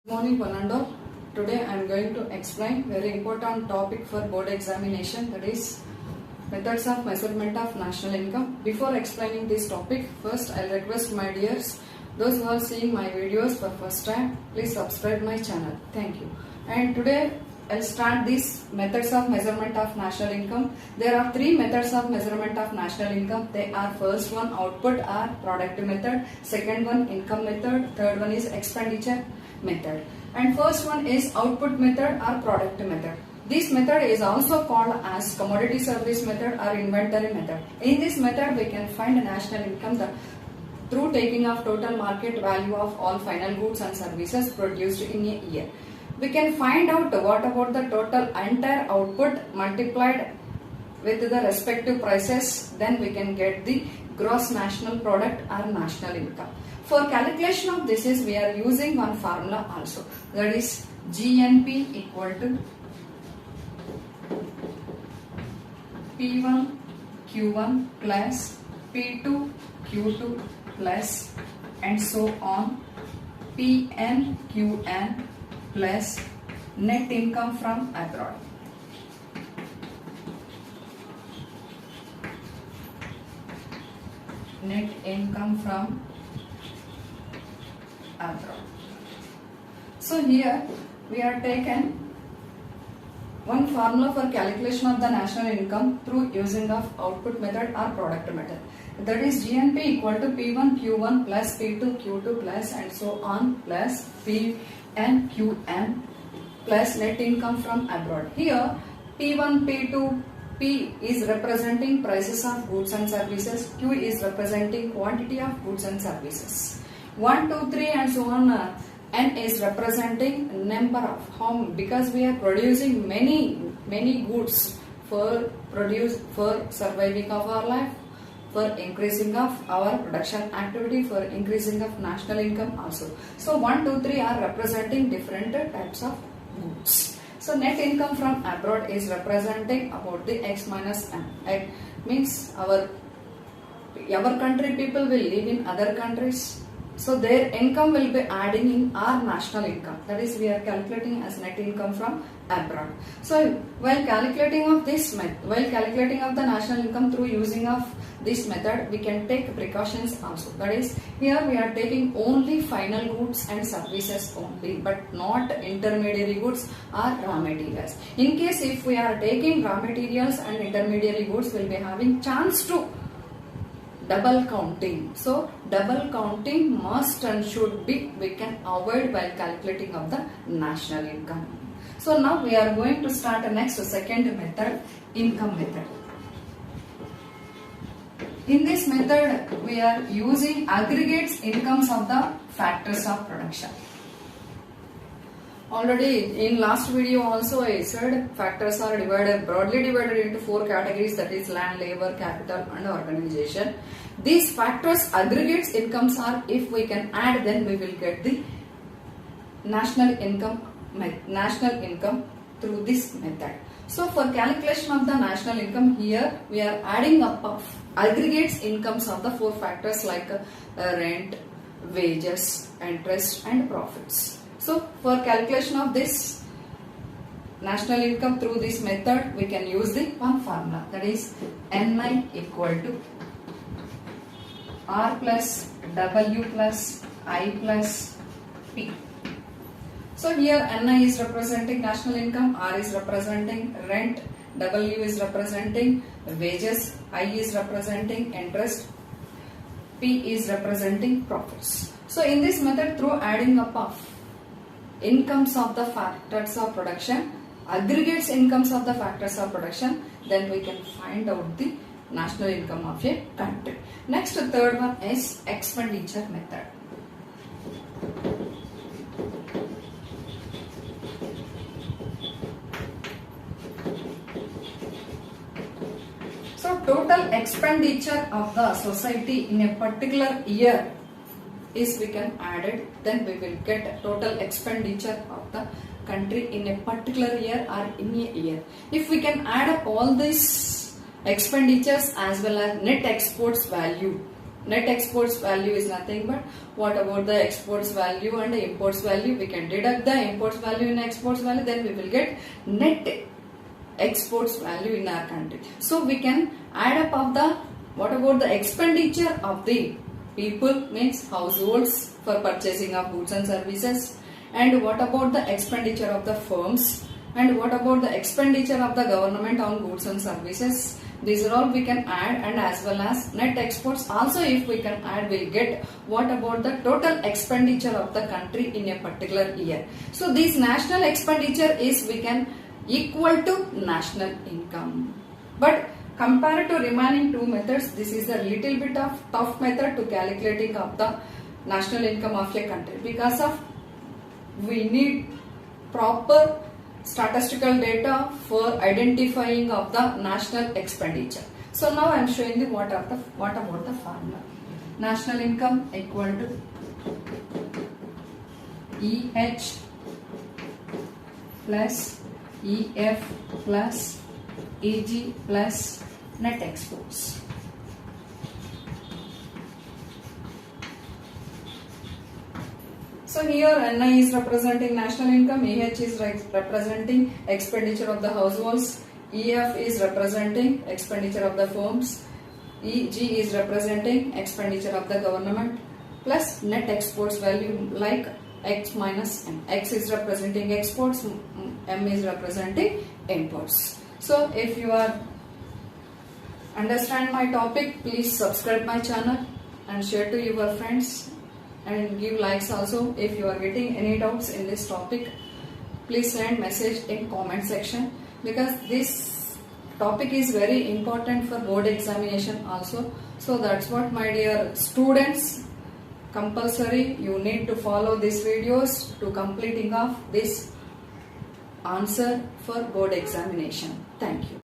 Good morning, Fernando. Today I am going to explain very important topic for board examination, that is methods of measurement of national income. Before explaining this topic, first I'll request my dears, those who are seeing my videos for first time, please subscribe my channel. Thank you. And today I'll start these methods of measurement of national income. There are three methods of measurement of national income. They are first one output or product method, second one income method, third one is expenditure method. And first one is output method or product method. This method is also called as commodity service method or inventory method. In this method we can find national income through taking of total market value of all final goods and services produced in a year. We can find out what about the total entire output multiplied with the respective prices, then we can get the gross national product or national income. For calculation of this we are using one formula also, that is GNP equal to P1 Q1 plus P2 Q2 plus and so on, PN QN plus net income from abroad. Net income from abroad. So here we are taken one formula for calculation of the national income through using of output method or product method. That is GNP equal to P1 Q1 plus P2 Q2 plus and so on plus PN QN plus net income from abroad. Here P1, P2, P is representing prices of goods and services, Q is representing quantity of goods and services. 1, 2, 3 and so on. N is representing number of home, because we are producing many goods for surviving of our life, for increasing of our production activity, for increasing of national income also. So 1, 2, 3 are representing different types of goods. So net income from abroad is representing about the X minus M. It means our country people will live in other countries, so their income will be adding in our national income. That is, we are calculating as net income from abroad. So while calculating of the national income through using of this method, we can take precautions also. That is, here we are taking only final goods and services only, but not intermediary goods or raw materials. In case if we are taking raw materials and intermediary goods, we will be having chance to double counting. So double counting must and should be, we can avoid while calculating of the national income. So now we are going to start the next second method, income method. In this method we are using aggregates incomes of the factors of production. Already in last video also I said factors are broadly divided into 4 categories, that is land, labor, capital and organization. These factors aggregates incomes are, if we can add, then we will get the national income through this method. So for calculation of the national income, here we are adding up of aggregates incomes of the 4 factors like rent, wages, interest and profits. So for calculation of this national income through this method, we can use the one formula, that is NI equal to R plus W plus I plus P. So here NI is representing national income, R is representing rent, W is representing wages, I is representing interest, P is representing profits. So in this method, through adding up of incomes of the factors of production, aggregates incomes of the factors of production, then we can find out the national income of a country. Next, third one is expenditure method. So total expenditure of the society in a particular year is we can add it, then we will get total expenditure of the country in a particular year or in a year. If we can add up all these expenditures as well as net exports value, net exports value is nothing but what about the exports value and the imports value. We can deduct the imports value in exports value, then we will get net exports value in our country. So we can add up of the what about the expenditure of the people, means households, for purchasing of goods and services, and what about the expenditure of the firms, and what about the expenditure of the government on goods and services. These are all we can add, and as well as net exports also if we can add, we'll get what about the total expenditure of the country in a particular year. So this national expenditure is we can equal to national income. But compared to remaining two methods, this is a little bit of tough method to calculating of the national income of a country, because of we need proper statistical data for identifying of the national expenditure. So now I am showing you what about the formula. National income equal to EH plus EF plus EG plus net exports. So here NI is representing national income, EH is representing expenditure of the households, EF is representing expenditure of the firms, EG is representing expenditure of the government, plus net exports value like X minus M. X is representing exports, M is representing imports. So if you are understand my topic, please subscribe my channel and share to your friends, and give likes also. If you are getting any doubts in this topic, please send message in comment section, because this topic is very important for board examination also. So that's what, my dear students, compulsory you need to follow these videos to completing of this answer for board examination. Thank you.